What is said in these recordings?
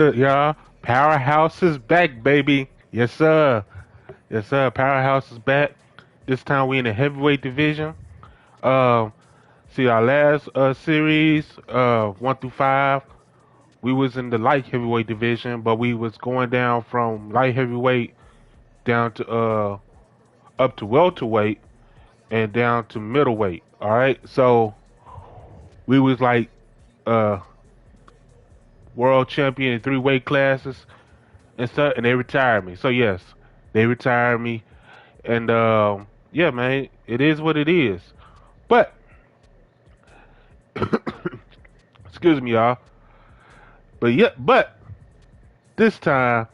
Y'all, Powerhouse is back, baby. Yes, sir. Yes, sir. Powerhouse is back. This time we in the heavyweight division. Um, see our last series, 1 through 5. We was in the light heavyweight division, but we was going down from light heavyweight down to up to welterweight and down to middleweight. All right, so we was like uh world champion in 3 weight classes and stuff, and they retired me. So yes, they retired me. And yeah, man, it is what it is. But excuse me, y'all. But yeah, but this time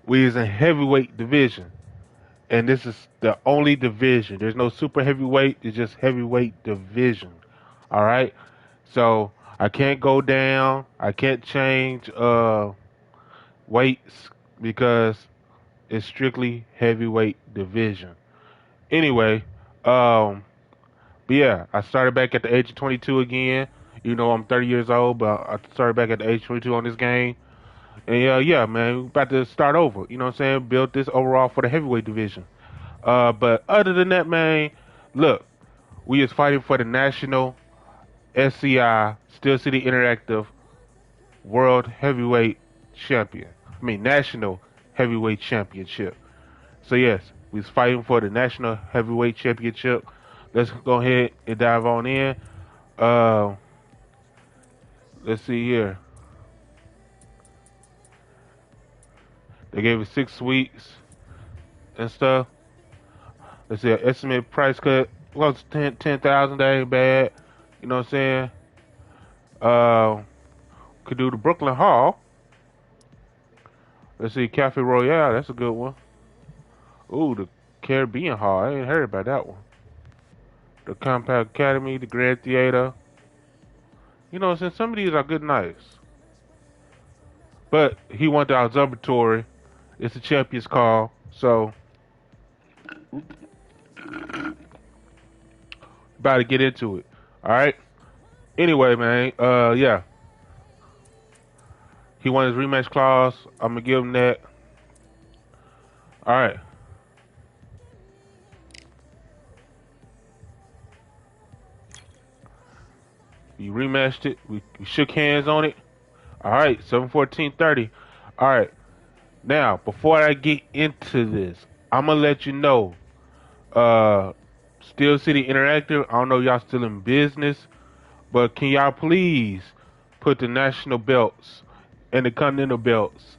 we is in heavyweight division, and this is the only division. There's no super heavyweight. It's just heavyweight division. All right. So I can't go down. I can't change weights because it's strictly heavyweight division. Anyway, um, but yeah, I started back at the age of 22 again. You know, I'm 30 years old, but I started back at the age of 22 on this game. And yeah, man, we about to start over. You know what I'm saying? Build this overall for the heavyweight division. But other than that, man, look, we is fighting for the national SCI Steel City Interactive World Heavyweight Champion. I mean, National Heavyweight Championship. So yes, we was fighting for the National Heavyweight Championship. Let's go ahead and dive on in. Uh, let's see here. They gave us 6 weeks and stuff. Let's see, estimate price cut was 10,000. That ain't bad. You know what I'm saying? Uh, could do the Brooklyn Hall. Let's see, Cafe Royale. That's a good one. Ooh, the Caribbean Hall. I ain't heard about that one. The Compact Academy, the Grand Theater. You know, since some of these are good nights. But he went to Observatory. It's a champion's call. So, about to get into it. All right. Anyway, man. Yeah. He won his rematch clause. I'm gonna give him that. All right. We rematched it. We shook hands on it. All right. 7/14/30. All right. Now, before I get into this, I'm gonna let you know. Uh, Steel City Interactive. I don't know if y'all still in business, but can y'all please put the national belts and the continental belts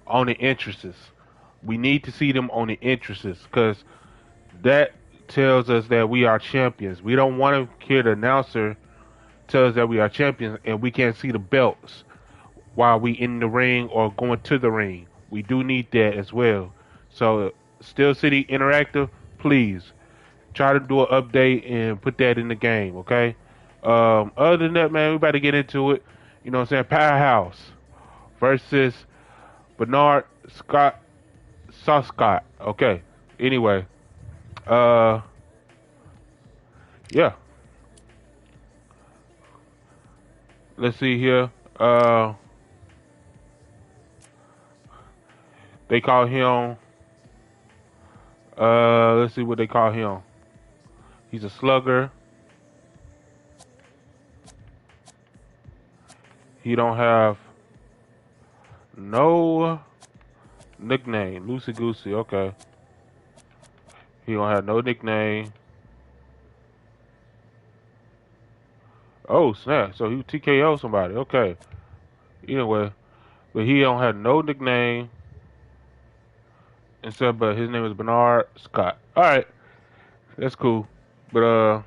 on the entrances? We need to see them on the entrances because that tells us that we are champions. We don't want to hear the announcer tell us that we are champions and we can't see the belts while we in the ring or going to the ring. We do need that as well. So, Steel City Interactive, please try to do an update and put that in the game, okay? Other than that, man, we about to get into it. You know what I'm saying? Powerhouse versus Bernard Scott Scott. Okay. Anyway, uh, yeah. Let's see here. They call him. Let's see what they call him. He's a slugger. He don't have no nickname. Loosey goosey. Okay. He don't have no nickname. Oh snap! So he TKO somebody. Okay. Anyway, but he don't have no nickname. And so, but his name is Bernard Scott. All right, that's cool. But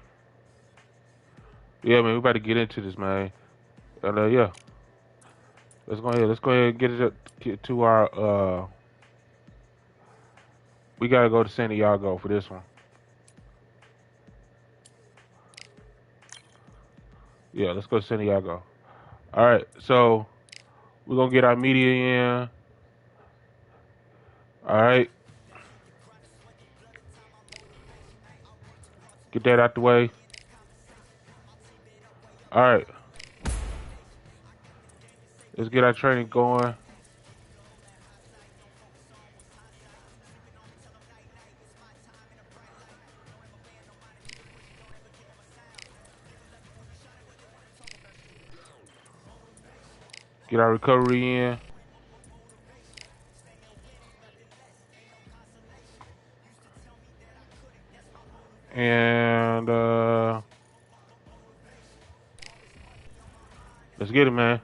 yeah, man, we about to get into this, man. And yeah, let's go ahead. Let's go ahead and get to our. We gotta go to San Diego for this one. Yeah, let's go to San Diego. All right, so we're gonna get our media in. All right, get that out the way. All right, let's get our training going. Get our recovery in. And let's get it, man.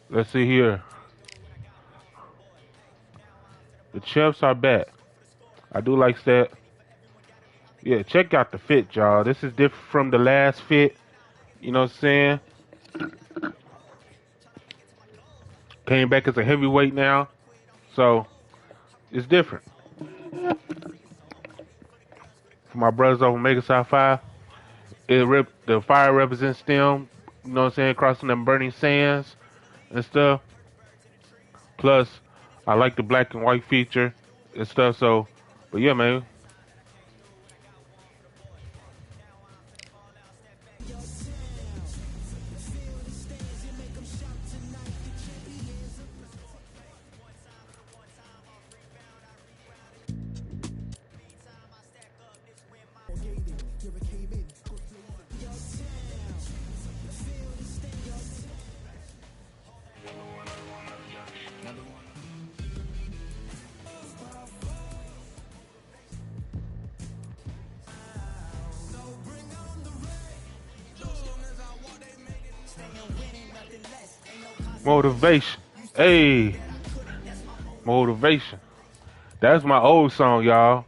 Let's see here. The champs are back. I do like that. Yeah, check out the fit, y'all. This is different from the last fit. You know what I'm saying? Came back as a heavyweight now. So, it's different. For my brothers over Mega Sci 5, the fire represents them. You know what I'm saying? Crossing them burning sands and stuff. Plus, I like the black and white feature and stuff. So, but yeah, man. Motivation. Hey, motivation. That's my old song, y'all.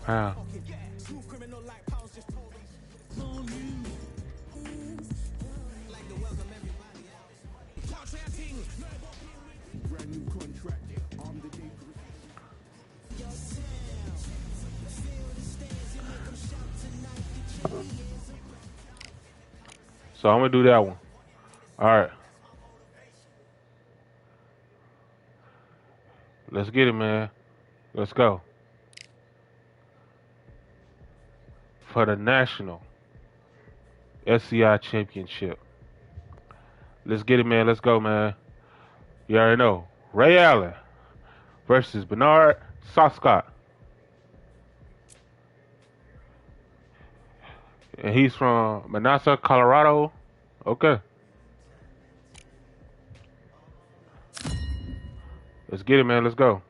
Wow. So I'm gonna do that one. All right. Let's get it, man. Let's go. For the national SCI championship. Let's get it, man. Let's go, man. You already know. Ray Allen versus Bernard Soscott. And he's from Manassas, Colorado. Okay. Let's get it, man. Let's go.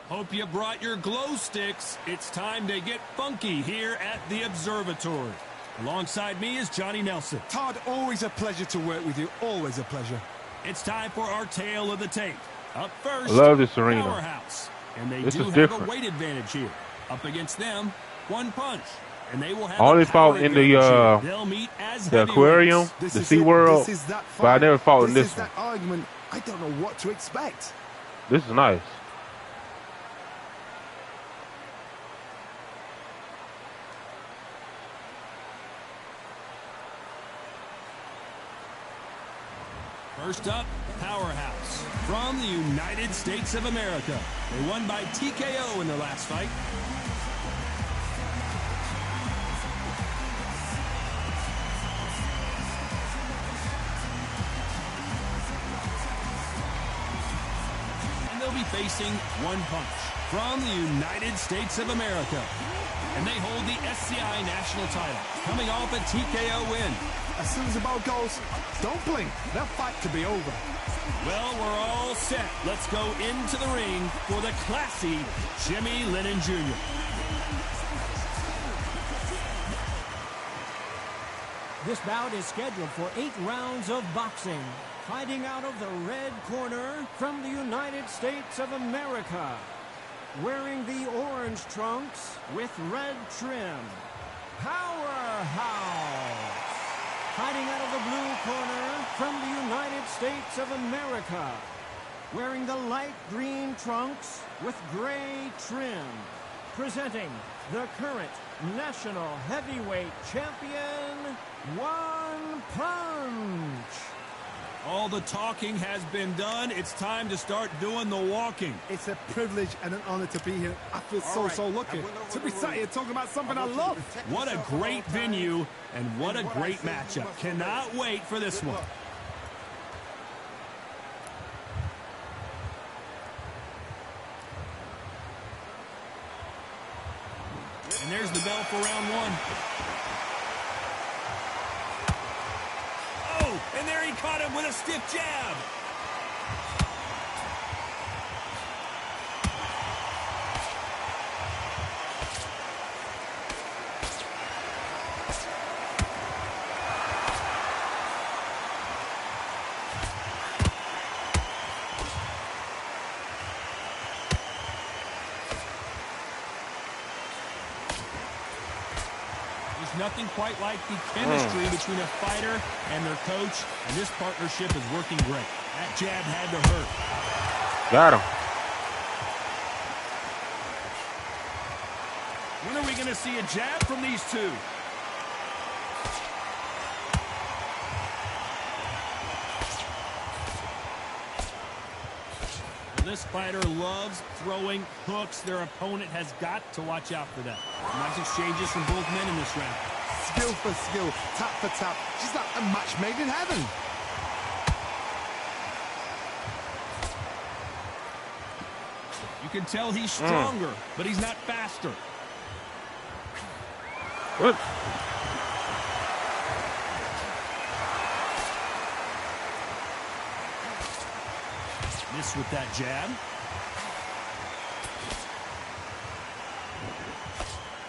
Hope you brought your glow sticks. It's time to get funky here at the Observatory. Alongside me is Johnny Nelson. Todd, always a pleasure to work with you. Always a pleasure. It's time for our tale of the tape. Up first, I love this arena. Powerhouse. And they This do is have different. a weight advantage here. Up against them, one punch. And they will have I only a power fought in the advantage here. They'll meet as the aquarium, heavyweights. the Sea World, This is that but I fight. never fought in this is one. that argument. I don't know what to expect. This is nice. First up, Powerhouse from the United States of America. They won by TKO in their last fight. And they'll be facing one punch from the United States of America. And they hold the SCI national title, coming off a TKO win. As soon as the ball goes, don't blink. That fight could be over. Well, we're all set. Let's go into the ring for the classy Jimmy Lennon Jr. This bout is scheduled for 8 rounds of boxing. Fighting out of the red corner from the United States of America. Wearing the orange trunks with red trim. Powerhouse. Fighting out of the blue corner from the United States of America. Wearing the light green trunks with gray trim. Presenting the current national heavyweight champion, One Punch. All the talking has been done. It's time to start doing the walking. It's a privilege and an honor to be here. I feel so lucky to be sat here talking about something I love. What a great venue and what a great matchup. Cannot wait for this one. And there's the bell for round one. Oh, and there he caught him with a stiff jab. Nothing quite like the chemistry between a fighter and their coach, and this partnership is working great. That jab had to hurt. Got him. When are we going to see a jab from these two? This fighter loves throwing hooks. Their opponent has got to watch out for that. Nice exchanges from both men in this round. Skill for skill, tap for tap. She's like a match made in heaven. You can tell he's stronger, but he's not faster. What? Miss with that jab.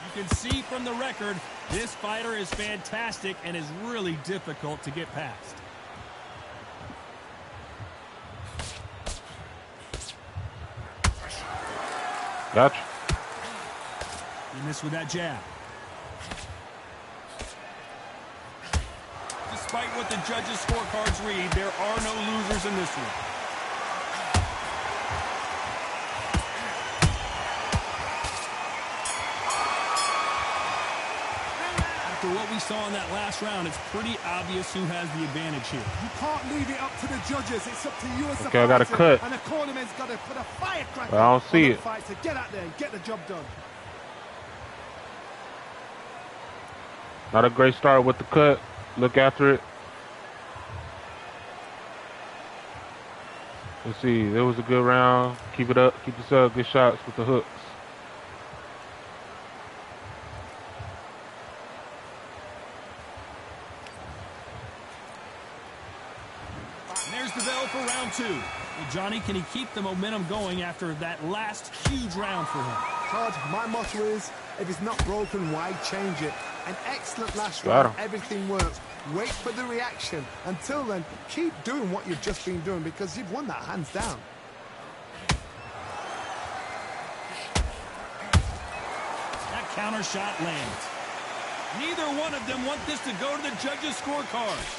You can see from the record, this fighter is fantastic and is really difficult to get past. Gotcha. You miss with that jab. Despite what the judges' scorecards read, there are no losers in this one. After what we saw in that last round, it's pretty obvious who has the advantage here. You can't leave it up to the judges. It's up to you as the Okay, I got a cut. And the cornerman's got to put a firecracker I don't see on it. the fight to get out there and get the job done. Not a great start with the cut. Look after it. Let's see. That was a good round. Keep it up. Keep this up. Good shots with the hooks. And there's the bell for round two. Well, Johnny, can he keep the momentum going after that last huge round for him? Todd, my motto is, if it's not broken, why change it? An excellent last Got round. him. Everything works. Wait for the reaction. Until then, keep doing what you've just been doing because you've won that hands down. That counter shot lands. Neither one of them want this to go to the judges' scorecards.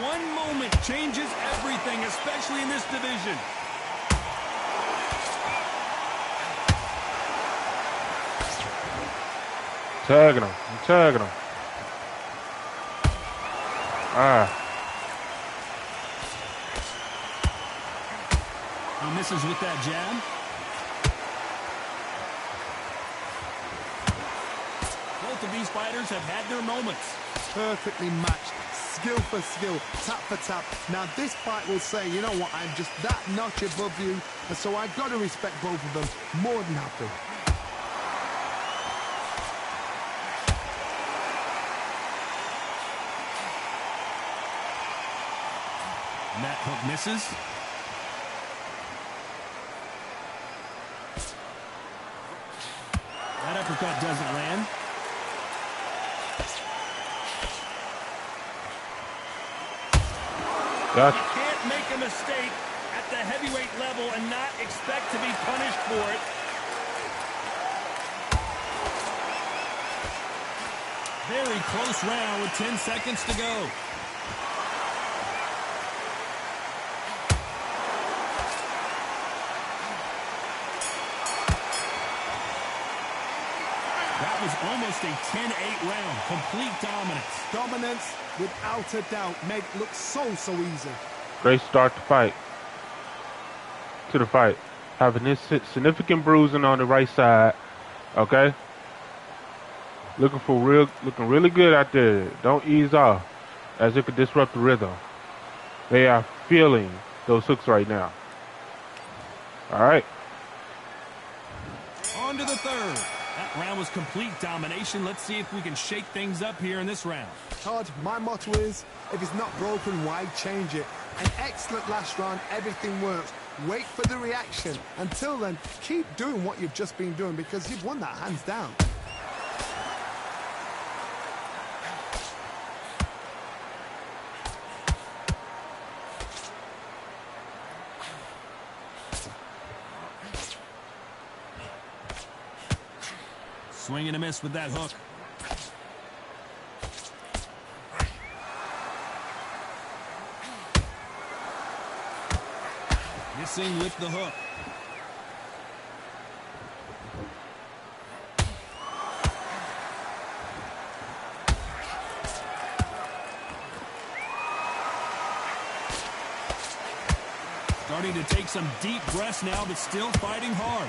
One moment changes everything, especially in this division. Tagging him. I'm tagging him. He misses with that jab. Both of these fighters have had their moments. Perfectly matched. Skill for skill, tap for tap. Now this fight will say, you know what, I'm just that notch above you, and so I've got to respect both of them more than happy. And that hook misses. That uppercut doesn't land. Gotcha. You can't make a mistake at the heavyweight level and not expect to be punished for it. Very close round with 10 seconds to go. was almost a 10-8 round. Complete dominance. Dominance, without a doubt, made it look so easy. Great start to the fight. Having this significant bruising on the right side. Okay. Looking really good out there. Don't ease off, as it could disrupt the rhythm. They are feeling those hooks right now. All right. On to the third. That round was complete domination. Let's see if we can shake things up here in this round. Todd, my motto is, if it's not broken, why change it? An excellent last round, everything works. Wait for the reaction. Until then, keep doing what you've just been doing because you've won that hands down. Swing and a miss with that hook. Missing with the hook. Starting to take some deep breaths now, but still fighting hard.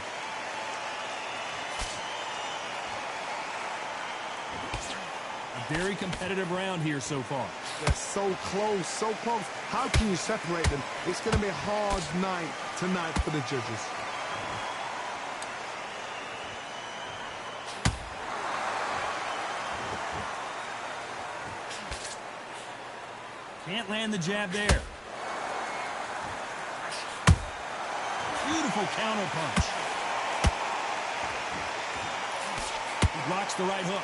A very competitive round here so far. They're so close, so close. How can you separate them? It's going to be a hard night tonight for the judges. Can't land the jab there. Beautiful counter punch. He blocks the right hook.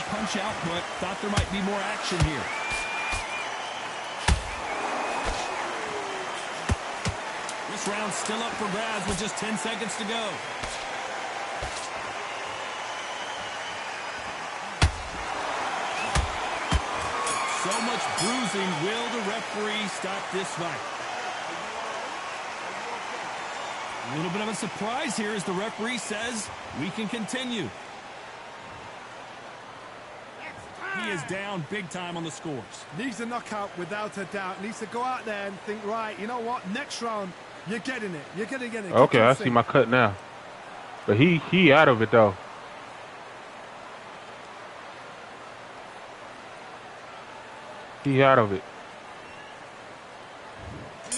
Punch output. Thought there might be more action here. This round's still up for grabs with just 10 seconds to go. So much bruising. Will the referee stop this fight? A little bit of a surprise here as the referee says we can continue. He is down big time on the scores. Needs a knockout without a doubt. Needs to go out there and think, right, you know what? Next round, you're getting it. You're going to get it. Okay, I see my cut now. But he out of it, though. He out of it.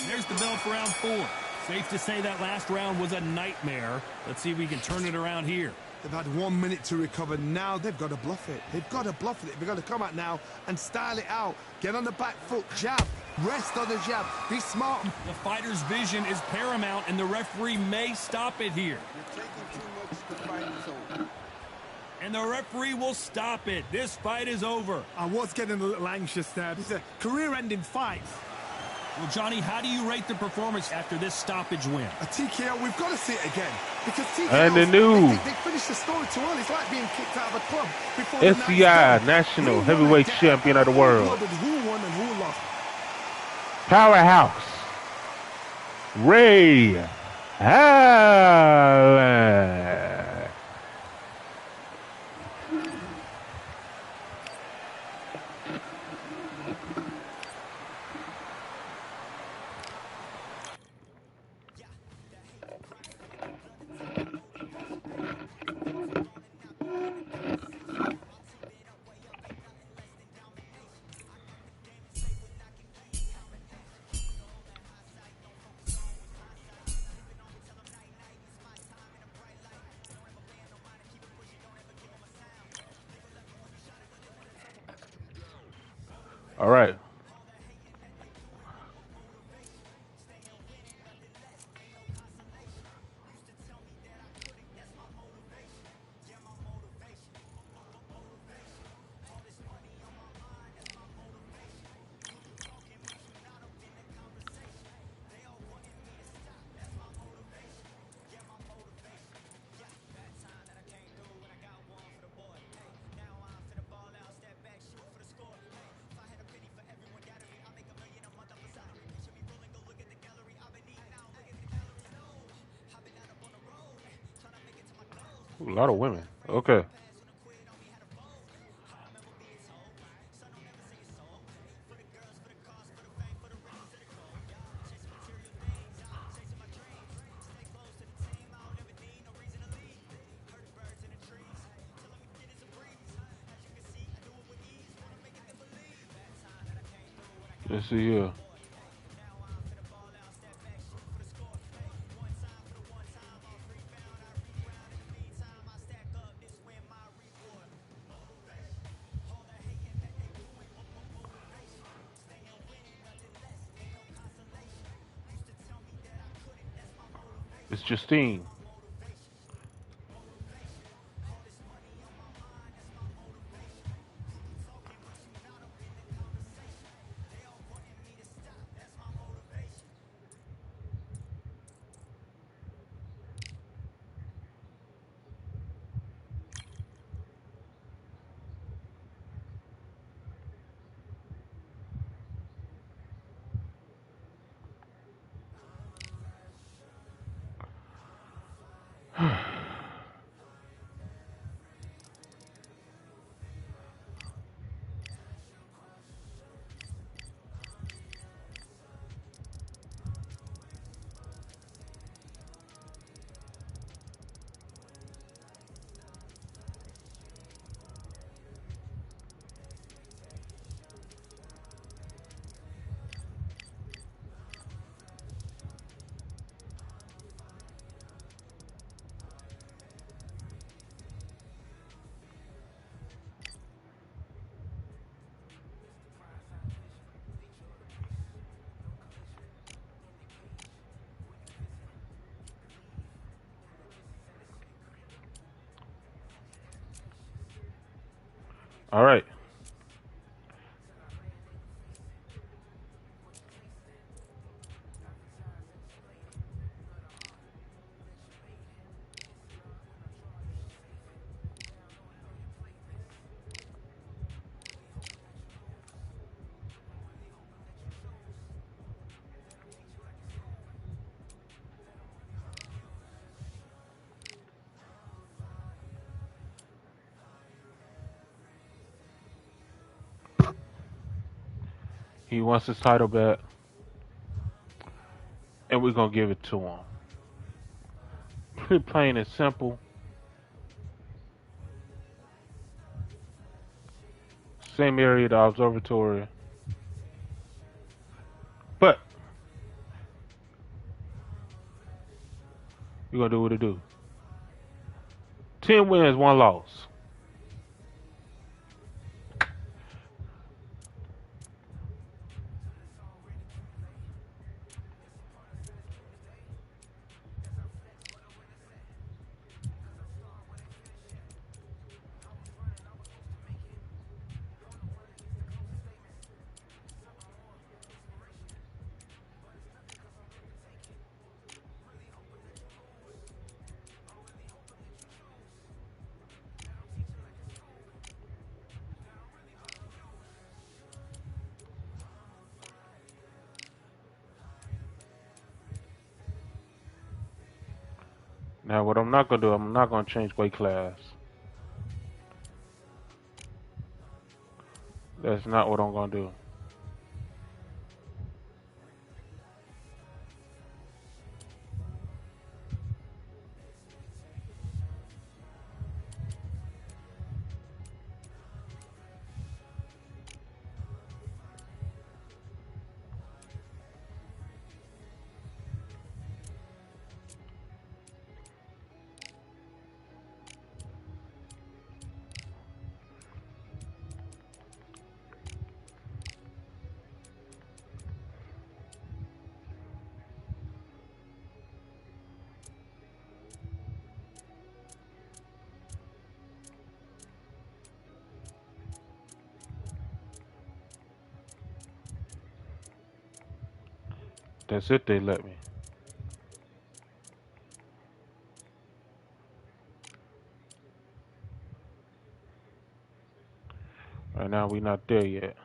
There's the bell for round 4. Safe to say that last round was a nightmare. Let's see if we can turn it around here. They've had 1 minute to recover. Now they've got to bluff it. They've got to bluff it. They've got to come out now and style it out. Get on the back foot, jab. Rest on the jab. Be smart. The fighter's vision is paramount, and the referee may stop it here. You're taking too much to fight, so. And the referee will stop it. This fight is over. I was getting a little anxious there. This is a career-ending fight. Well, Johnny, how do you rate the performance after this stoppage win? A TKO, we've got to see it again. Because TKO, And the news. They finished the story too early. It's like being kicked out of a club. Before SCI, National Heavyweight Champion of the World. Who won and who lost? Powerhouse Ray Allen. All right. Ooh, a lot of women. Okay. Let's see here. It's Justine. All right. He wants his title back, and we're gonna give it to him. Pretty plain and simple. Same area, the observatory. But we're gonna do what it do. 10 wins, 1 loss. Now, what I'm not gonna do, I'm not gonna change weight class. That's not what I'm gonna do. That's it. They let me. Right now, we not there yet.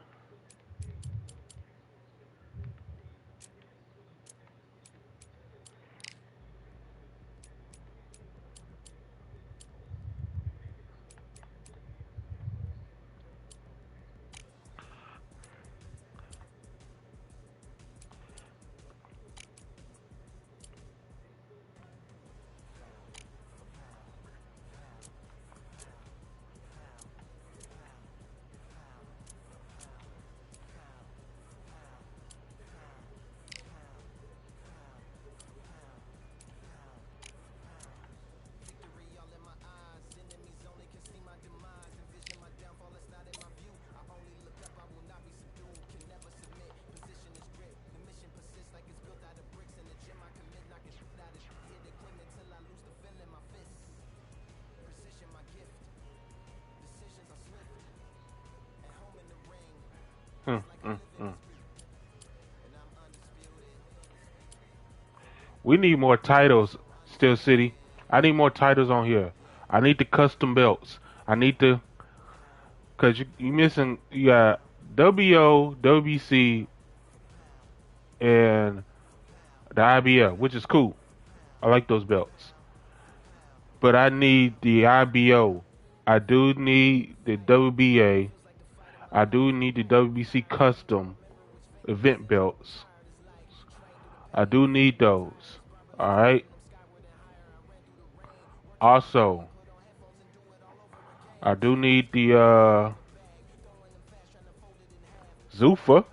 Hmm, mm, mm. We need more titles, Steel City. I need more titles on here. I need the custom belts. I need the, cause you missing. You got WO, WC, and the IBL, which is cool. I like those belts. But I need the IBO. I do need the WBA. I do need the WBC custom event belts. I do need those. All right. Also, I do need the Zuffa.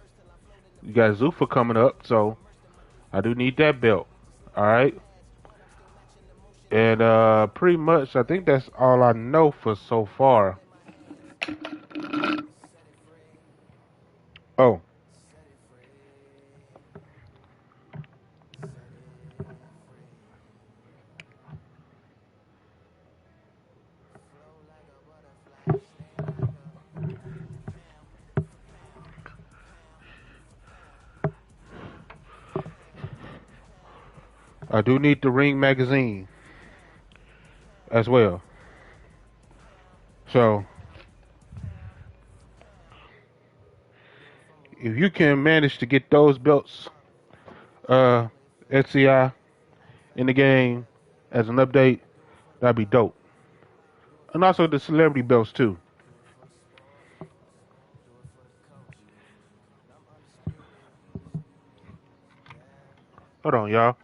You got Zuffa coming up, so I do need that belt. All right. And pretty much, I think that's all I know for so far. Oh, I do need the Ring magazine as well. So if you can manage to get those belts, SCI in the game as an update, that'd be dope. And also the celebrity belts too. Hold on, y'all.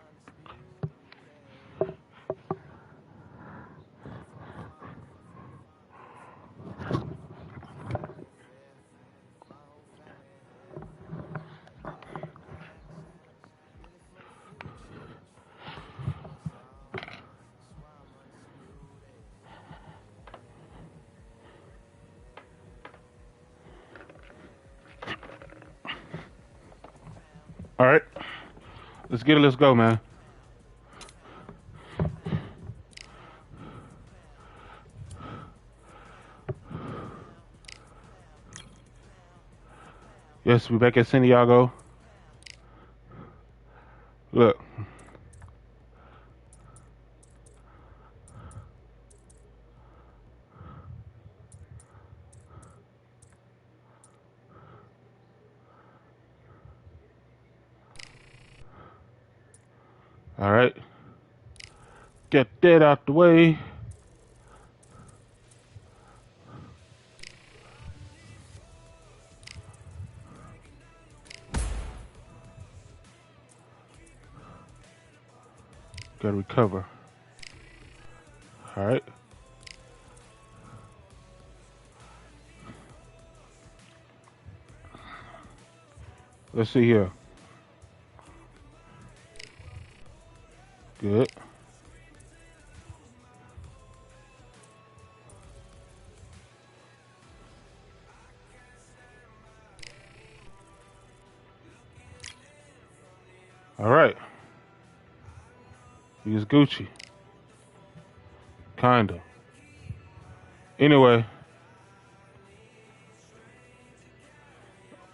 All right, let's get it. Let's go, man. Yes, we're back at San Diego. Look. All right. Get that out the way. Gotta recover. All right. Let's see here. Good. All right. He's Gucci. Kinda. Anyway.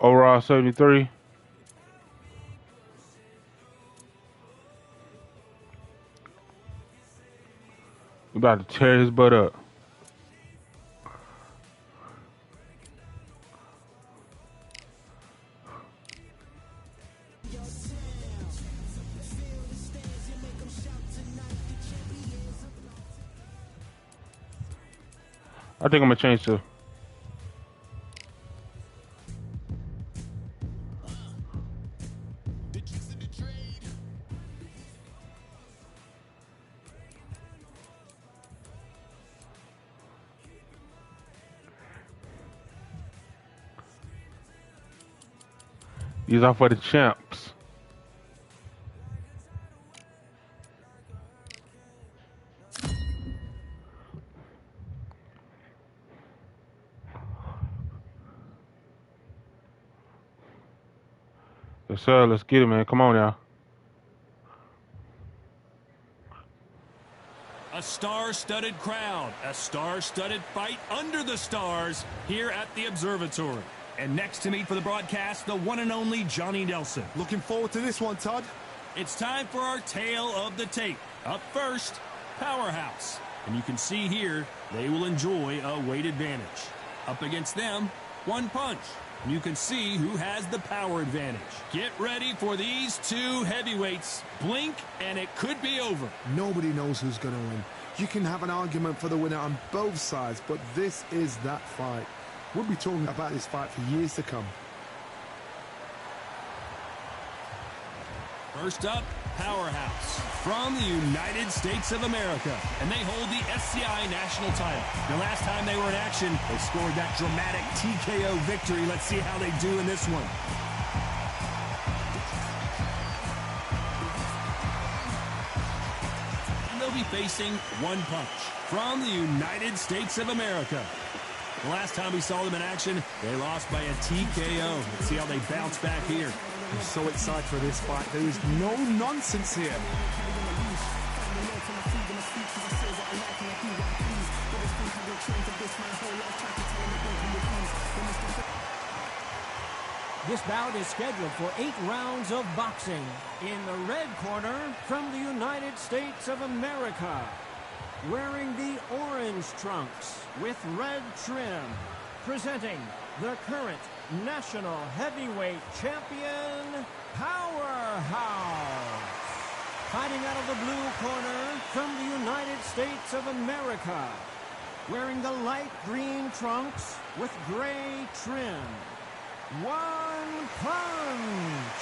Overall 73. We about to tear his butt up. I think I'm gonna change to. These are for the champs. Yes, sir. Let's get it, man. Come on now. A star-studded crowd, a star-studded fight under the stars here at the Observatory. And next to me for the broadcast, the one and only Johnny Nelson. Looking forward to this one, Todd. It's time for our tale of the tape. Up first, Powerhouse. And you can see here, they will enjoy a weight advantage. Up against them, one punch. And you can see who has the power advantage. Get ready for these two heavyweights. Blink, and it could be over. Nobody knows who's going to win. You can have an argument for the winner on both sides, but this is that fight. We'll be talking about this fight for years to come. First up, Powerhouse from the United States of America. And they hold the SCI national title. The last time they were in action, they scored that dramatic TKO victory. Let's see how they do in this one. And they'll be facing one punch from the United States of America. The last time we saw them in action, they lost by a TKO. Let's see how they bounce back here. I'm so excited for this fight. There is no nonsense here. This bout is scheduled for 8 rounds of boxing. In the red corner, from the United States of America, wearing the orange trunks with red trim, presenting the current national heavyweight champion, Powerhouse. Fighting out of the blue corner, from the United States of America, wearing the light green trunks with gray trim, one punch.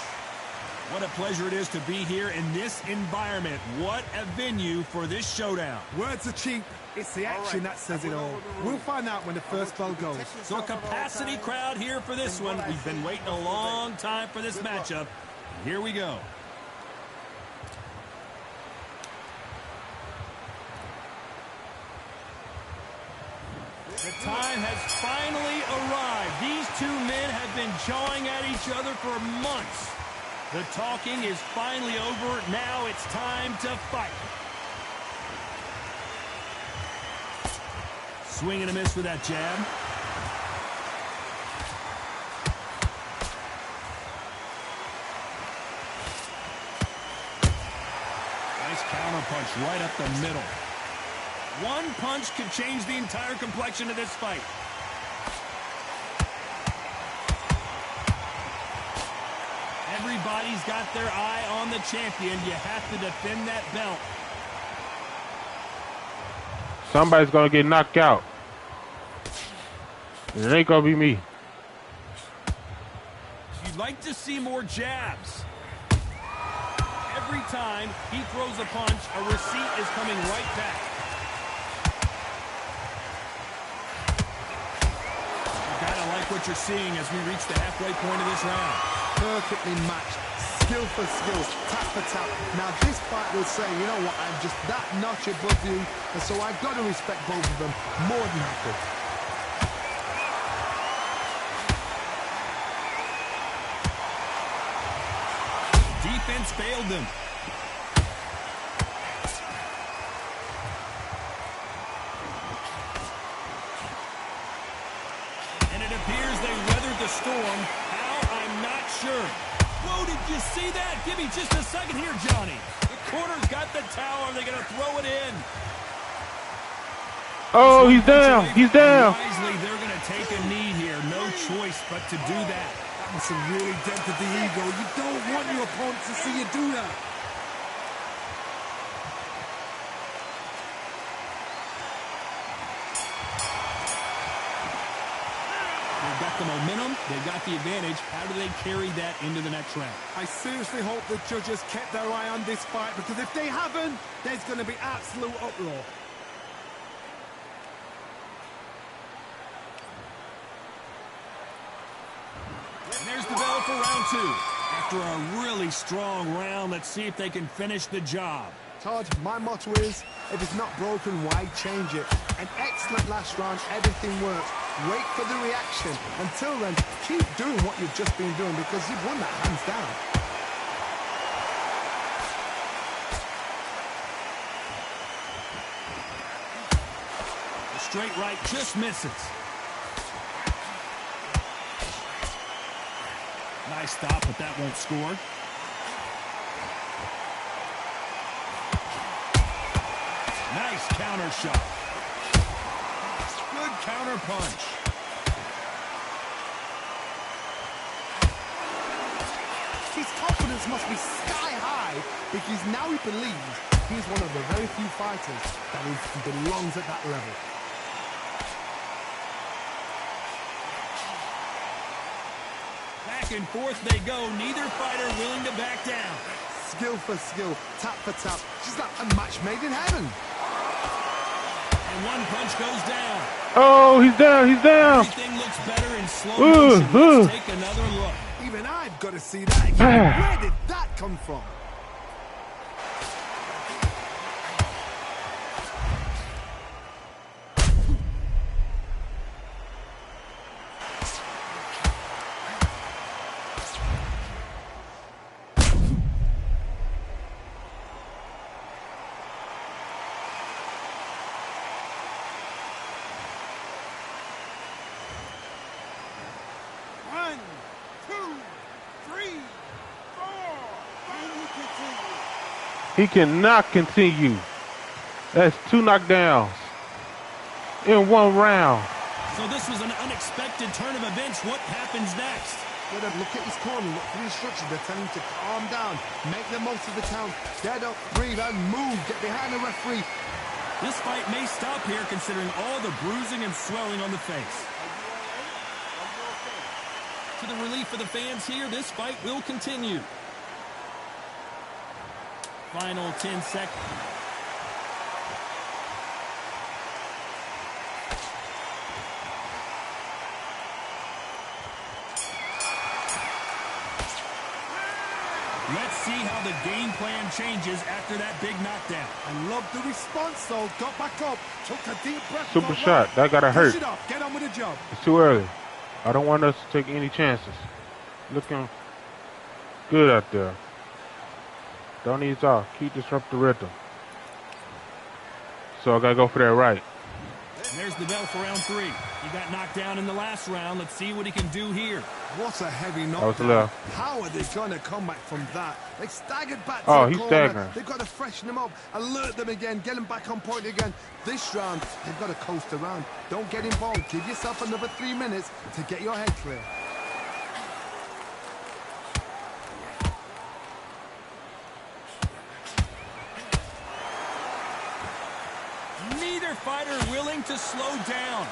What a pleasure it is to be here in this environment. What a venue for this showdown. Words are cheap. It's the action that says it all. We'll find out when the first bell goes. So a capacity crowd here for this one. We've been waiting a long time for this matchup. Here we go. The time has finally arrived. These two men have been jawing at each other for months. The talking is finally over. Now it's time to fight. Swing and a miss for that jab. Nice counter punch right up the middle. One punch could change the entire complexion of this fight. Everybody's got their eye on the champion. You have to defend that belt. Somebody's gonna get knocked out. It ain't gonna be me. You'd like to see more jabs. Every time he throws a punch, a receipt is coming right back. You gotta like what you're seeing as we reach the halfway point of this round. Perfectly matched, skill for skill, tap for tap. Now this fight will say, you know what, I'm just that notch above you, and so I've got to respect both of them more than happy. Defense failed them. And it appears they weathered the storm. I'm not sure. Whoa, did you see that? Give me just a second here, Johnny. The corner's got the towel. Are they going to throw it in? Oh, he's down. He's down. Wisely, they're going to take a knee here. No choice but to do that. That's some really dented the ego. You don't want your opponent to see you do that. They've got the momentum, they've got the advantage. How do they carry that into the next round? I seriously hope the judges kept their eye on this fight, because if they haven't, there's going to be absolute uproar. And there's the bell for round two. After a really strong round, let's see if they can finish the job. Todd, my motto is, if it's not broken, why change it? An excellent last round, everything works. Wait for the reaction. Until then, keep doing what you've just been doing, because you've won that hands down. The straight right just misses. Nice stop, but that won't score. Nice counter shot. Good counter punch. His confidence must be sky high because now he believes he's one of the very few fighters that belongs at that level. Back and forth they go. Neither fighter willing to back down. Skill for skill, tap for tap. Just like a match made in heaven. And one punch goes down. Oh, he's down. He's down. Everything looks better in slow motion. Let's take another look. Even I've got to see that again. Where did that come from? He cannot continue. That's 2 knockdowns in 1 round. So this was an unexpected turn of events. What happens next? Look at his corner, look for the instructions. They're telling him to calm down, make the most of the count, get up, breathe, and move. Get behind the referee. This fight may stop here considering all the bruising and swelling on the face. To the relief of the fans here, this fight will continue. Final 10 seconds. Let's see how the game plan changes after that big knockdown. I love the response, though. Got back up, took a deep breath. Super shot. That gotta hurt. Push it off. Get on with the job. It's too early. I don't want us to take any chances. Looking good out there. Don't ease off. Keep disrupt the rhythm. So I gotta go for that right. And there's the bell for round 3. He got knocked down in the last round. Let's see what he can do here. What a heavy That was knockdown. left. How are they going to come back from that? They staggered back to Oh, the he's corner. staggering. They've got to freshen them up, alert them again, get them back on point again. This round, they've got to coast around. Don't get involved. Give yourself another 3 minutes to get your head clear. Neither fighter willing to slow down.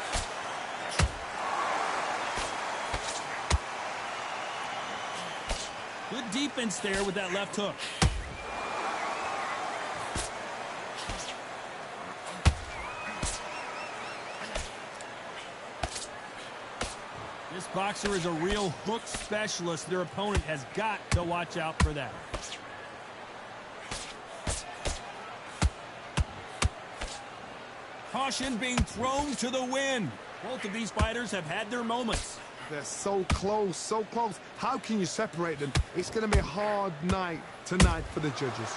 Good defense there with that left hook. This boxer is a real hook specialist. Their opponent has got to watch out for that. Caution being thrown to the wind. Both of these fighters have had their moments. They're so close, so close. How can you separate them? It's going to be a hard night tonight for the judges.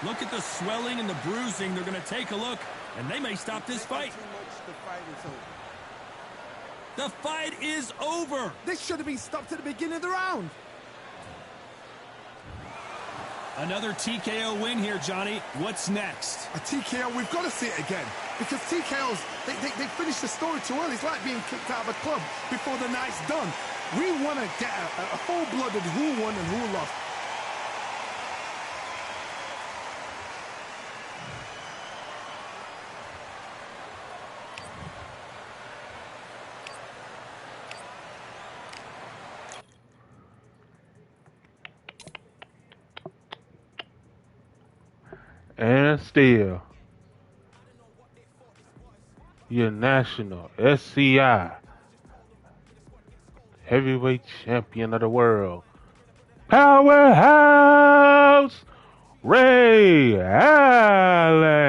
Look at the swelling and the bruising. They're going to take a look, and they may stop this fight. The fight is over. This should have been stopped at the beginning of the round. Another TKO win here, Johnny. What's next? A TKO, we've got to see it again. Because TKOs, they finish the story too early. It's like being kicked out of a club before the night's done. We want to get a full-blooded who won and who lost. And still, your national SCI heavyweight champion of the world, Powerhouse Ray Allen.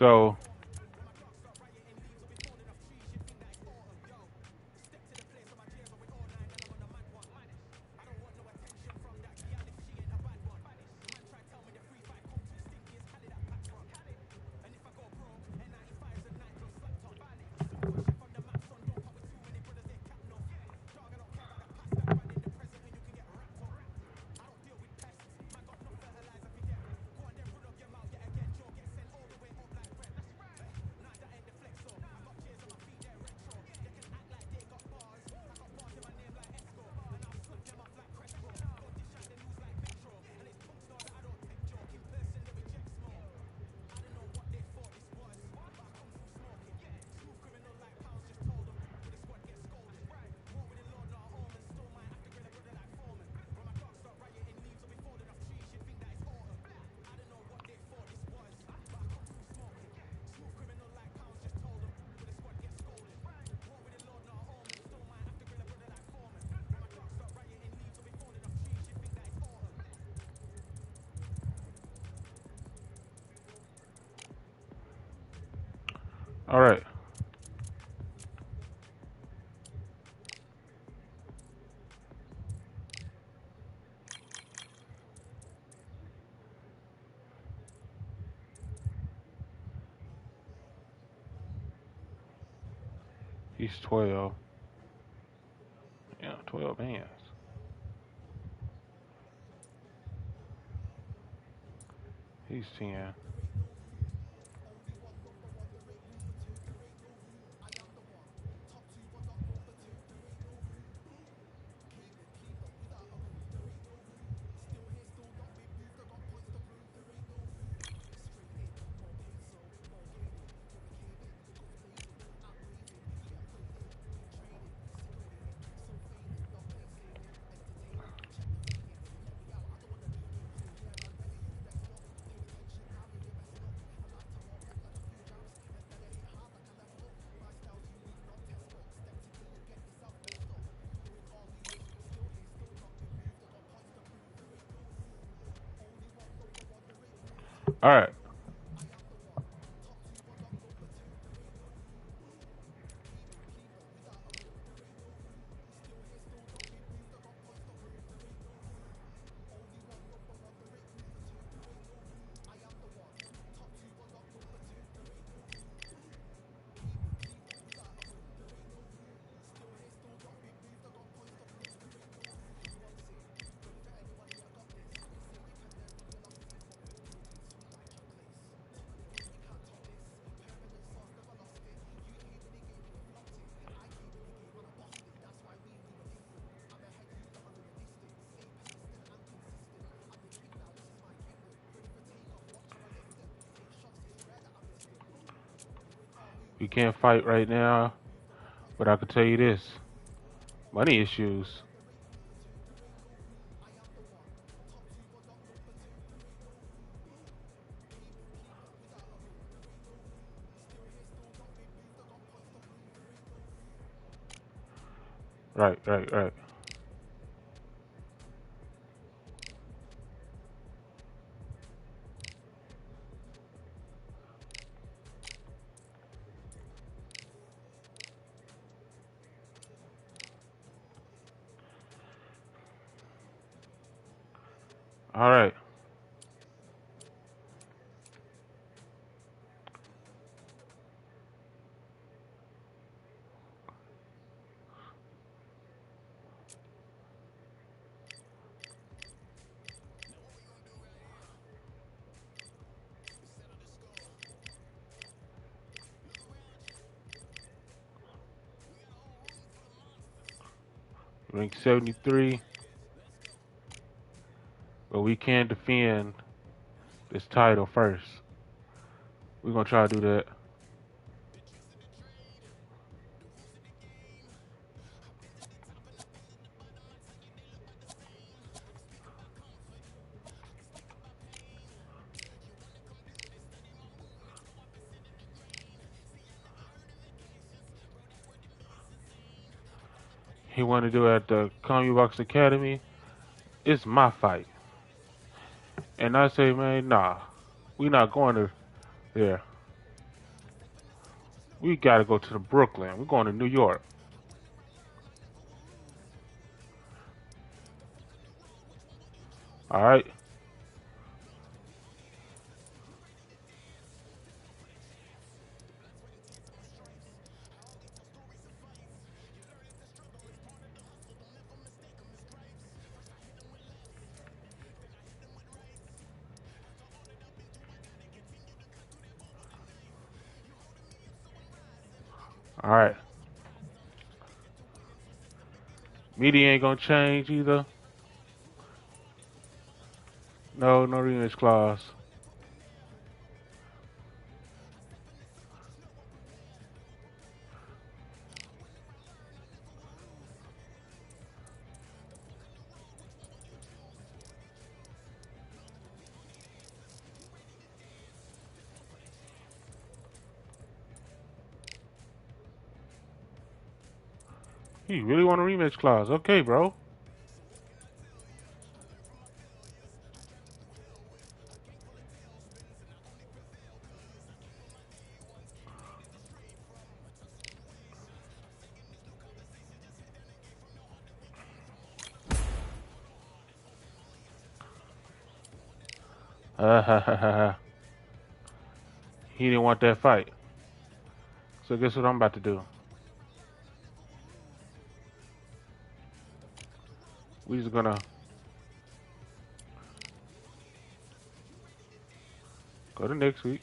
So all right. He's 12. Yeah, 12 hands. He's 10. All right. We can't fight right now, but I can tell you this: money issues. Right, right, right. All right. Rank 73, but we can defend this title first. We're gonna try to do that. He want to do it at the Comedy Box Academy. It's my fight, and I say, man, nah, we not going to there. We gotta go to the Brooklyn. We're going to New York. All right. All right. Media ain't gonna change either. No, no rematch clause. You really want a rematch clause? Okay, bro. He didn't want that fight. So guess what I'm about to do? We just gonna go to next week.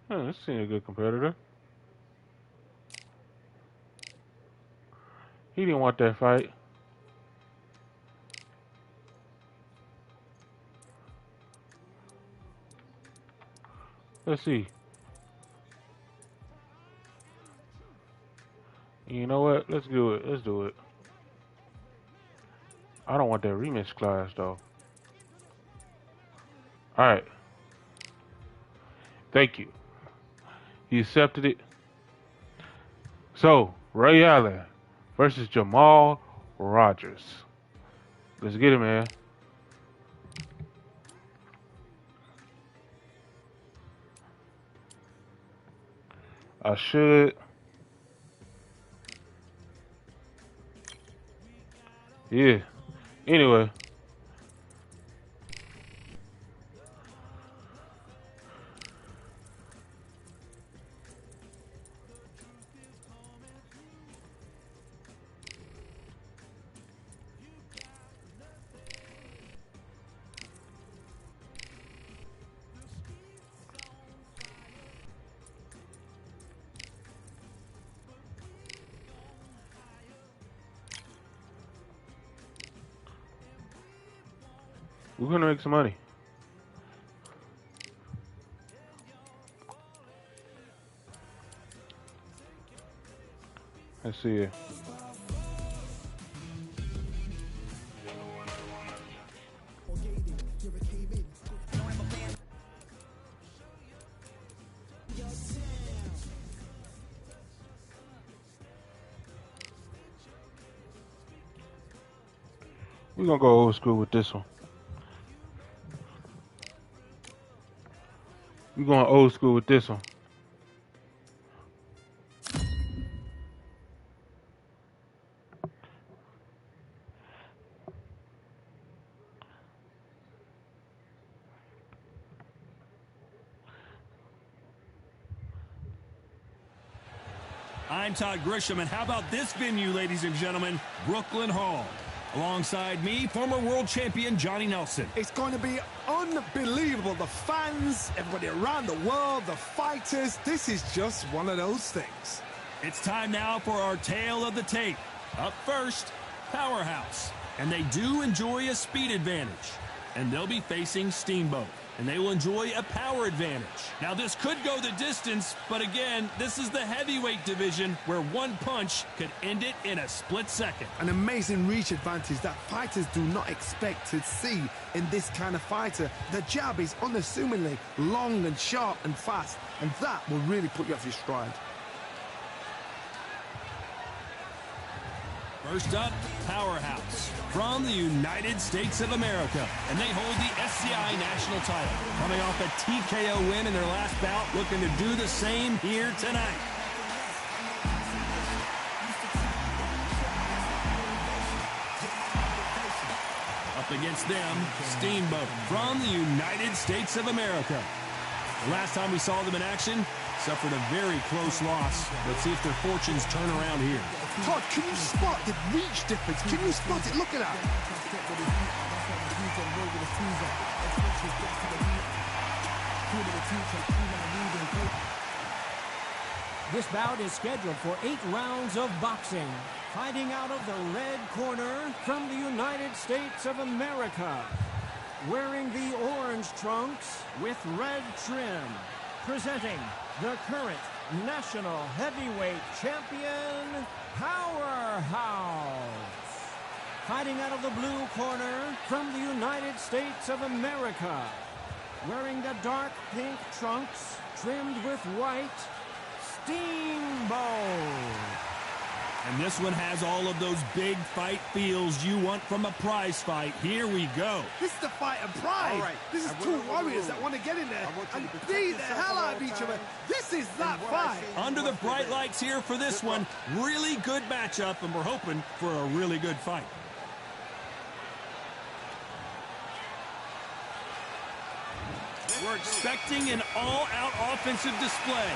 This seems a good competitor. He didn't want that fight. Let's see. You know what? Let's do it. Let's do it. I don't want that rematch clause though. All right. Thank you. He accepted it. So Ray Allen versus Jamal Rogers. Let's get it, man. I should. Yeah. Anyway. We're gonna make some money. Let's see it. We're gonna go old school with this one. We're going old school with this one. I'm Todd Grisham, and how about this venue, ladies and gentlemen? Brooklyn Hall. Alongside me, former world champion Johnny Nelson. It's going to be unbelievable. The fans, everybody around the world, the fighters. This is just one of those things. It's time now for our tale of the tape. Up first, Powerhouse. And they do enjoy a speed advantage. And they'll be facing Steamboat. And they will enjoy a power advantage. Now, this could go the distance, but again, this is the heavyweight division where one punch could end it in a split second. An amazing reach advantage that fighters do not expect to see in this kind of fighter. The jab is unassumingly long and sharp and fast, and that will really put you off your stride. First up, Powerhouse from the United States of America, and they hold the SCI national title. Coming off a TKO win in their last bout, looking to do the same here tonight. Up against them, Steamboat from the United States of America. The last time we saw them in action, suffered a very close loss. Let's see if their fortunes turn around here. Todd, can you spot the reach difference? Can you spot it? Look at that. This bout is scheduled for 8 rounds of boxing. Fighting out of the red corner from the United States of America. Wearing the orange trunks with red trim. Presenting the current national heavyweight champion, Powerhouse. Fighting out of the blue corner from the United States of America. Wearing the dark pink trunks trimmed with white, Steamboat. And this one has all of those big fight feels you want from a prize fight. Here we go. This is the fight of pride. Right. This is two warriors that want to get in there and beat the hell out of each other. This is that fight. Under the bright lights here for this one. Really good matchup, and we're hoping for a really good fight. We're expecting an all-out offensive display.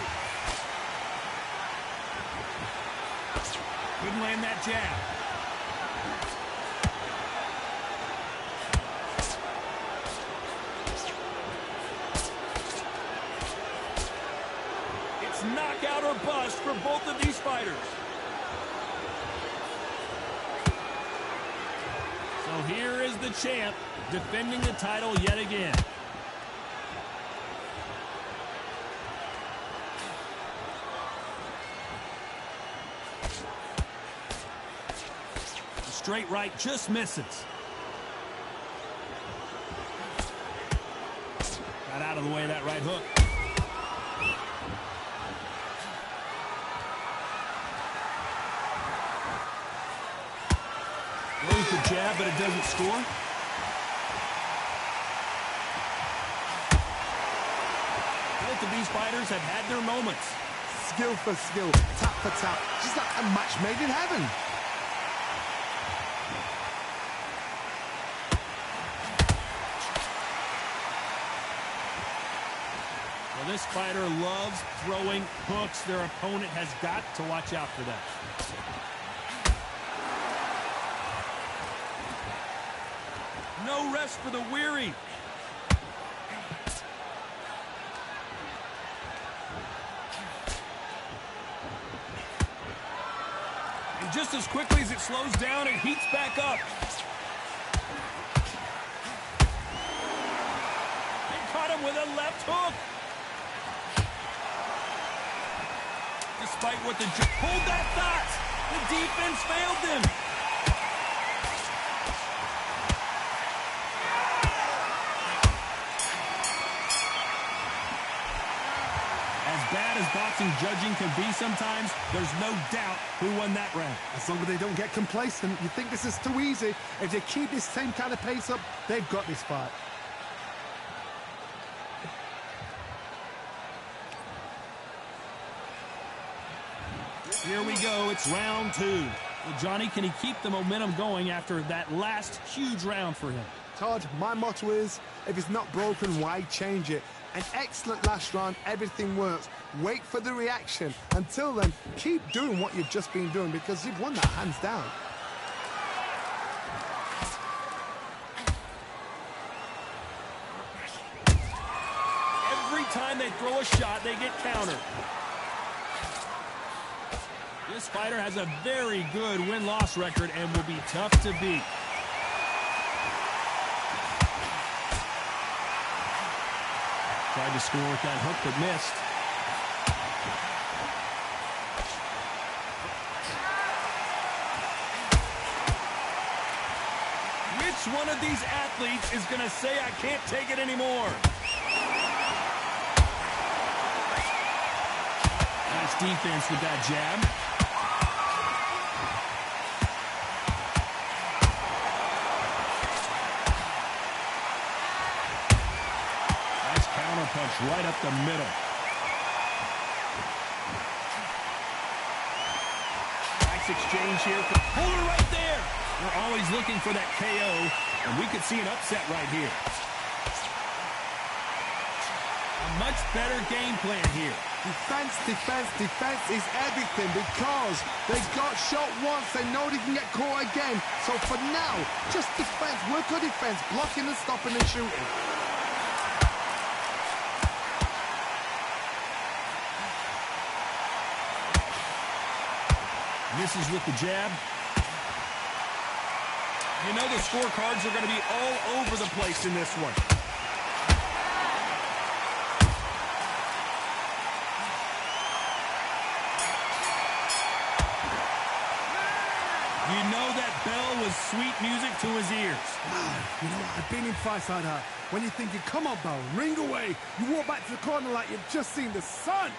Couldn't land that jab. It's knockout or bust for both of these fighters. So here is the champ defending the title yet again. Straight right just misses. Got out of the way of that right hook. Throws the jab, but it doesn't score. Both of these fighters have had their moments. Skill for skill, tap for tap. Just like a match made in heaven. This fighter loves throwing hooks. Their opponent has got to watch out for that. No rest for the weary. And just as quickly as it slows down, it heats back up. They caught him with a left hook. Despite what hold that thought. The defense failed them. As bad as boxing judging can be sometimes, there's no doubt who won that round. As long as they don't get complacent, you think this is too easy. If they keep this same kind of pace up, they've got this fight. Here we go. It's round 2. Well, Johnny, can he keep the momentum going after that last huge round for him? Todd, my motto is, if it's not broken, why change it? An excellent last round, everything works. Wait for the reaction. Until then, keep doing what you've just been doing because you've won that hands down. Every time they throw a shot, they get countered. This fighter has a very good win-loss record and will be tough to beat. Tried to score with that hook, but missed. Which one of these athletes is going to say, I can't take it anymore? Nice defense with that jab. punch right up the middle. Nice exchange here. Hold her right there. They're always looking for that KO, and we could see an upset right here. A much better game plan here. Defense, defense, defense is everything because they got shot once. They know they can get caught again. So for now, just defense, work on defense, blocking and stopping and shooting. Misses with the jab. You know the scorecards are going to be all over the place in this one. You know that bell was sweet music to his ears. You know, I've been in fights like that. When you're thinking, come on, bell, ring away. You walk back to the corner like you've just seen the sun.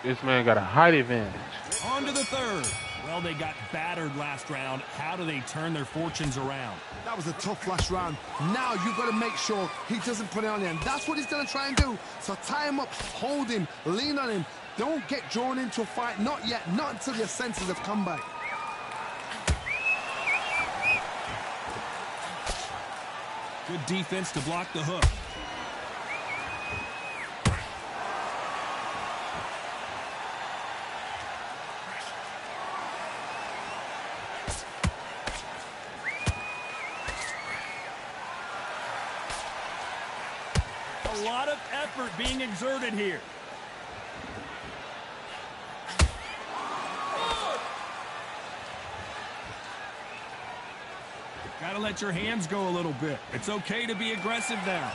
This man got a height advantage. On to the third. Well, they got battered last round. How do they turn their fortunes around? That was a tough last round. Now you've got to make sure he doesn't put it on you. And that's what he's going to try and do. So tie him up, hold him, lean on him. Don't get drawn into a fight. Not yet. Not until your senses have come back. Good defense to block the hook. A lot of effort being exerted here. Gotta let your hands go a little bit. It's okay to be aggressive now.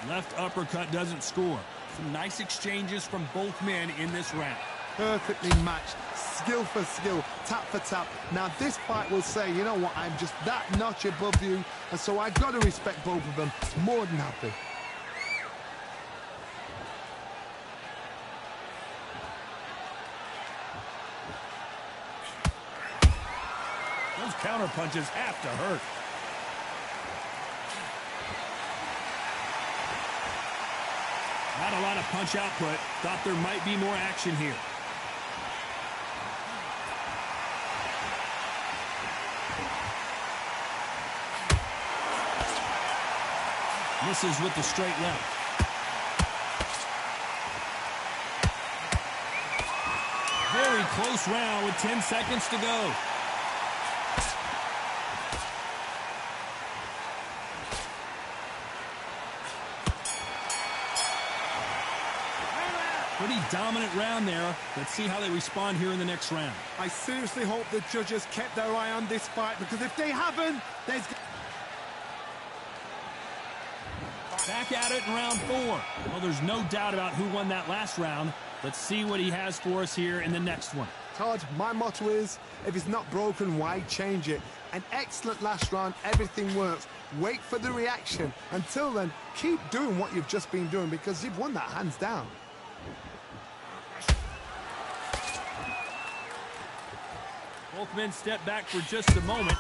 Left uppercut doesn't score. Some nice exchanges from both men in this round. Perfectly matched, skill for skill, tap for tap. Now this fight will say, you know what, I'm just that notch above you, and so I got to respect both of them. More than happy. Those counter punches have to hurt. Not a lot of punch output. Thought there might be more action here. Misses with the straight left. Very close round with 10 seconds to go. Pretty dominant round there. Let's see how they respond here in the next round. I seriously hope the judges kept their eye on this fight, because if they haven't, there's... Back at it in round 4. Well, there's no doubt about who won that last round. Let's see what he has for us here in the next one. Todd, my motto is, if it's not broken, why change it? An excellent last round, everything works. Wait for the reaction. Until then, keep doing what you've just been doing, because you've won that hands down. Both men step back for just a moment.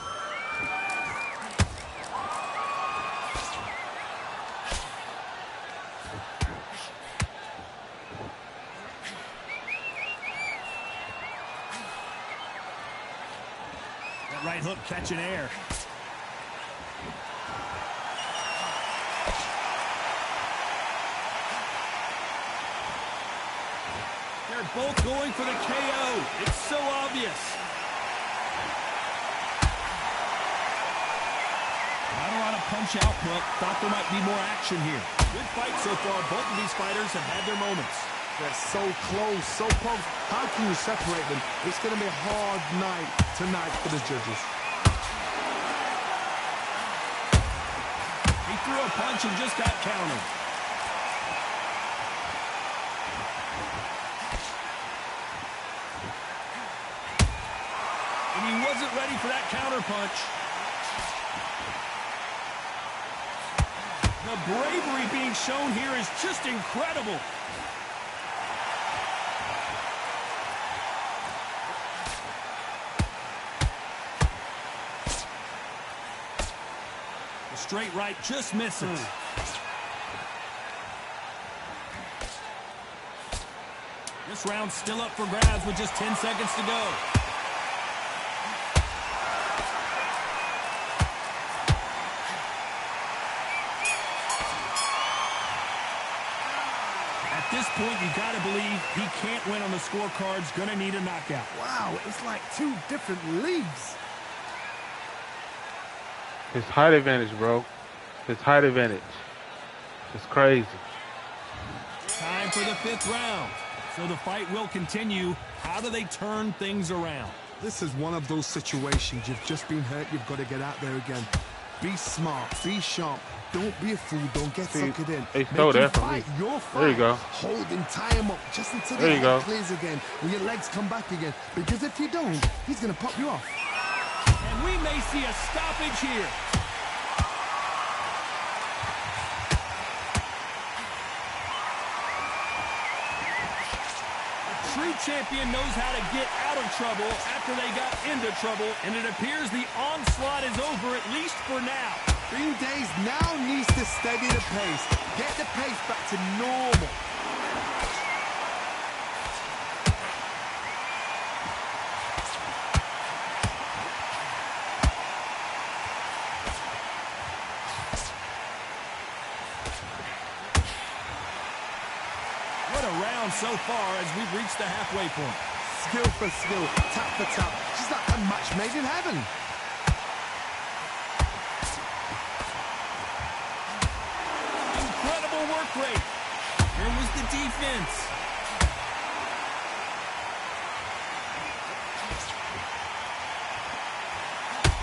That right hook catching air. They're both going for the KO. It's so obvious. Not a lot of punch output. Thought there might be more action here. Good fight so far. Both of these fighters have had their moments. They're so close, so close. How can you separate them? It's going to be a hard night tonight for the judges. He threw a punch and just got countered. And he wasn't ready for that counter punch. The bravery being shown here is just incredible. The straight right just misses. This round's still up for grabs with just 10 seconds to go. At this point, you got to believe he can't win on the scorecard's going to need a knockout. Wow, it's like two different leagues. His height advantage, bro. His height advantage. It's crazy. Time for the 5th round. So the fight will continue. How do they turn things around? This is one of those situations. You've just been hurt. You've got to get out there again. Be smart. Be sharp. Don't be a fool. Don't get suckered in. They stole that from me. Your fight. There you go. Hold him. Tie him up just until the There you go. head clears again. When your legs come back again. Because if you don't, he's going to pop you off. And we may see a stoppage here. True champion knows how to get out of trouble after they got into trouble, and it appears the onslaught is over, at least for now. Green Days now needs to steady the pace. Get the pace back to normal. What a round so far as we've reached the halfway point. Skill for skill, tap for tap. Just like a match made in heaven. Incredible work rate. Here was the defense.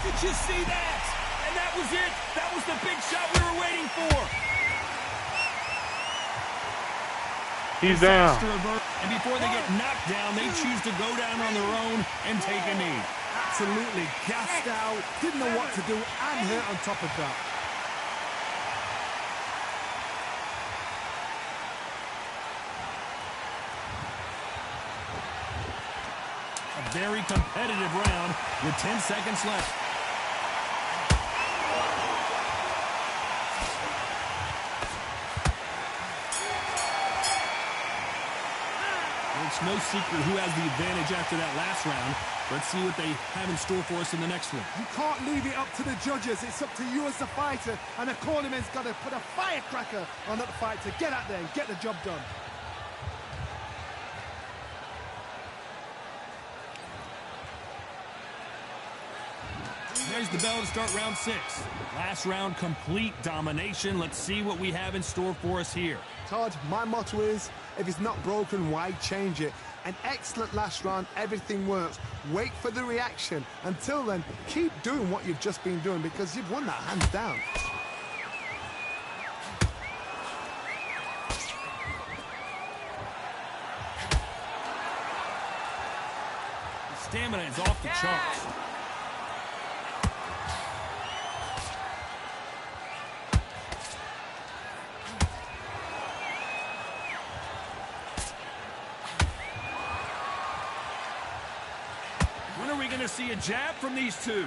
Did you see that? And that was it. That was the big shot we were waiting for. He's down. And before they get knocked down, they choose to go down on their own and take a knee. Absolutely gassed out, didn't know what to do, and hurt on top of that. A very competitive round with 10 seconds left. It's no secret who has the advantage after that last round. Let's see what they have in store for us in the next one. You can't leave it up to the judges. It's up to you as the fighter, and the cornerman's got to put a firecracker on that fight to get out there and get the job done. There's the bell to start round 6. Last round, complete domination. Let's see what we have in store for us here. Todd, my motto is, if it's not broken, why change it? An excellent last round, everything works. Wait for the reaction. Until then, keep doing what you've just been doing because you've won that hands down. The stamina is off the charts. When are we going to see a jab from these two?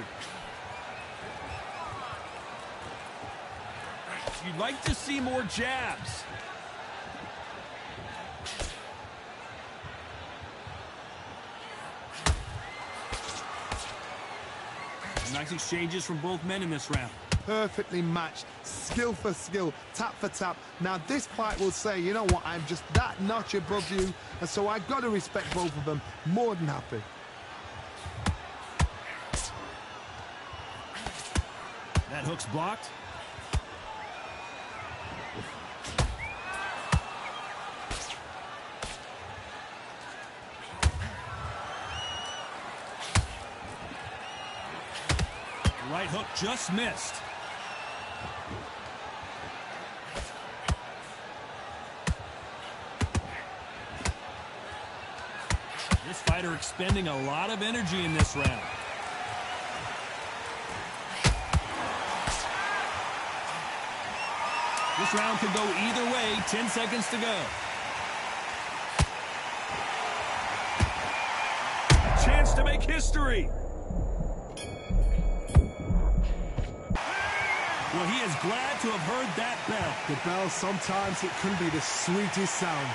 You'd like to see more jabs. Nice exchanges from both men in this round. Perfectly matched, skill for skill, tap for tap. Now this fight will say, you know what, I'm just that notch above you, and so I've got to respect both of them. More than happy. That hook's blocked. The right hook just missed. This fighter expending a lot of energy in this round. This round could go either way. 10 seconds to go. A chance to make history. Well, he is glad to have heard that bell. The bell, sometimes it can be the sweetest sound.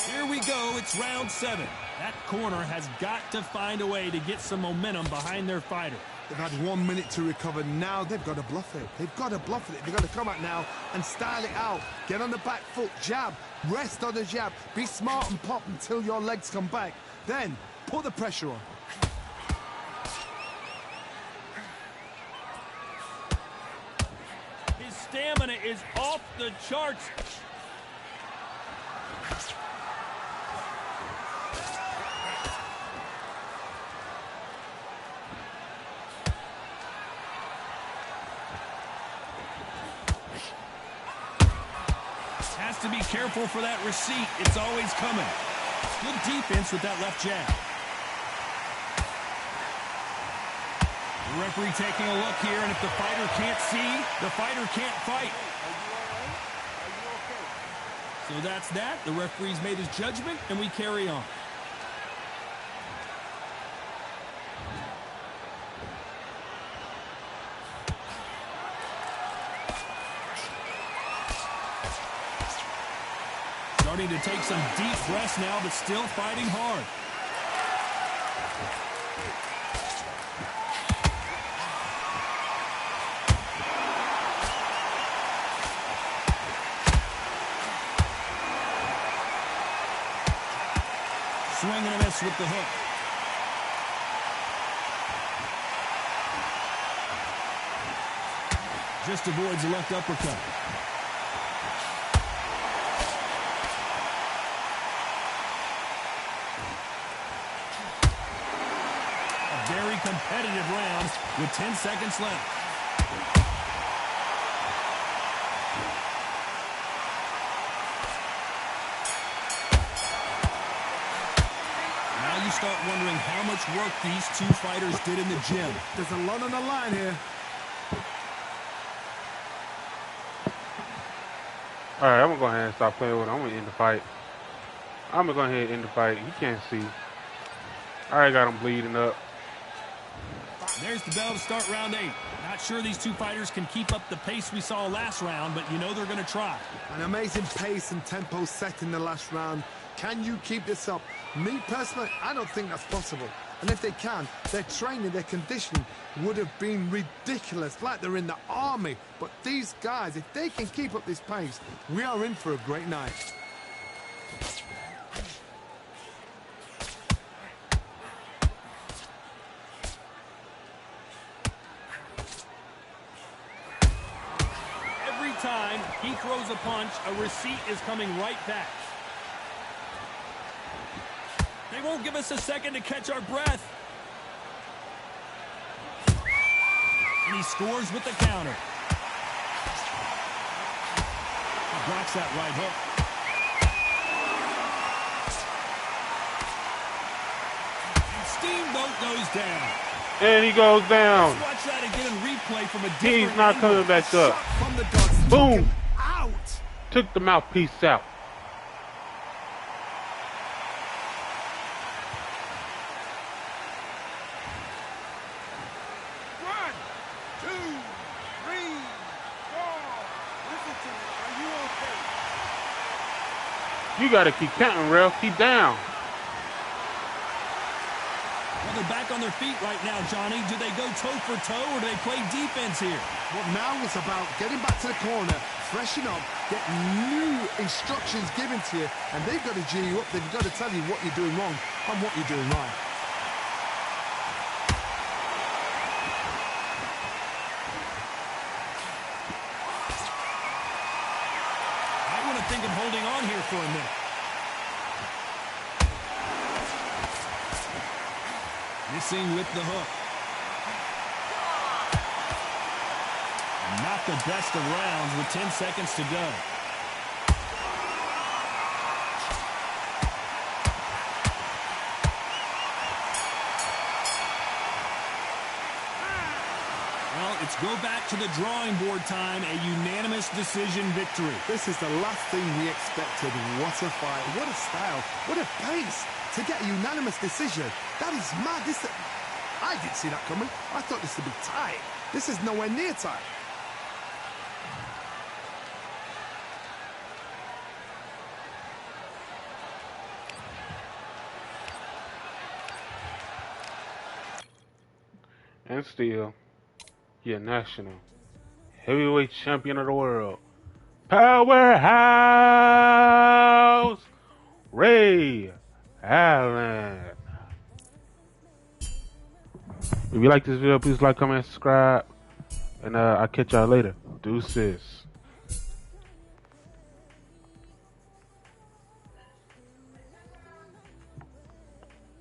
Here we go. It's round 7. That corner has got to find a way to get some momentum behind their fighter. They've had 1 minute to recover. Now they've got to bluff it. They've got to bluff it. They've got to come out now and style it out. Get on the back foot, jab, rest on the jab. Be smart and pop until your legs come back. Then put the pressure on. His stamina is off the charts. Has to be careful for that receipt. It's always coming. Good defense with that left jab. The referee taking a look here, and if the fighter can't see, the fighter can't fight. So that's that. The referee's made his judgment, and we carry on. Starting to take some deep breaths now, but still fighting hard. Swing and a miss with the hook. Just avoids the left uppercut. Very competitive round with 10 seconds left. Now you start wondering how much work these two fighters did in the gym. There's a lot on the line here. All right, I'm gonna go ahead and stop playing with him. I'm gonna end the fight. I'm gonna go ahead and end the fight. He can't see. I already got him bleeding up. There's the bell to start round 8. Not sure these two fighters can keep up the pace we saw last round, but you know they're going to try. An amazing pace and tempo set in the last round. Can you keep this up? Me, personally, I don't think that's possible. And if they can, their training, their conditioning would have been ridiculous, like they're in the army. But these guys, if they can keep up this pace, we are in for a great night. Time he throws a punch, a receipt is coming right back. They won't give us a second to catch our breath. And he scores with the counter. He blocks that right hook. And Steamboat goes down. And he goes down. Let's watch that again in replay from a different He's not angle. coming back up. From the dots, Boom. out. Took the mouthpiece out. One, two, three, four. Listen to me. Are you okay? You gotta keep counting, Ralph. Keep down. Well, they're back on their feet right now, Johnny. Do they go toe-for-toe, or do they play defense here? Well, now it's about getting back to the corner, freshen up, get new instructions given to you, and they've got to G you up. They've got to tell you what you're doing wrong and what you're doing right. I want to think of holding on here for a minute. Missing with the hook. Not the best of rounds with 10 seconds to go. Well, Let's go back to the drawing board time, a unanimous decision victory. This is the last thing we expected. What a fight, what a style, what a pace to get a unanimous decision. That is mad. I didn't see that coming. I thought this would be tight. This is nowhere near tight. And still, your national heavyweight champion of the world, Powerhouse Ray Allen. If you like this video, please like, comment, subscribe, and I'll catch y'all later. Deuces.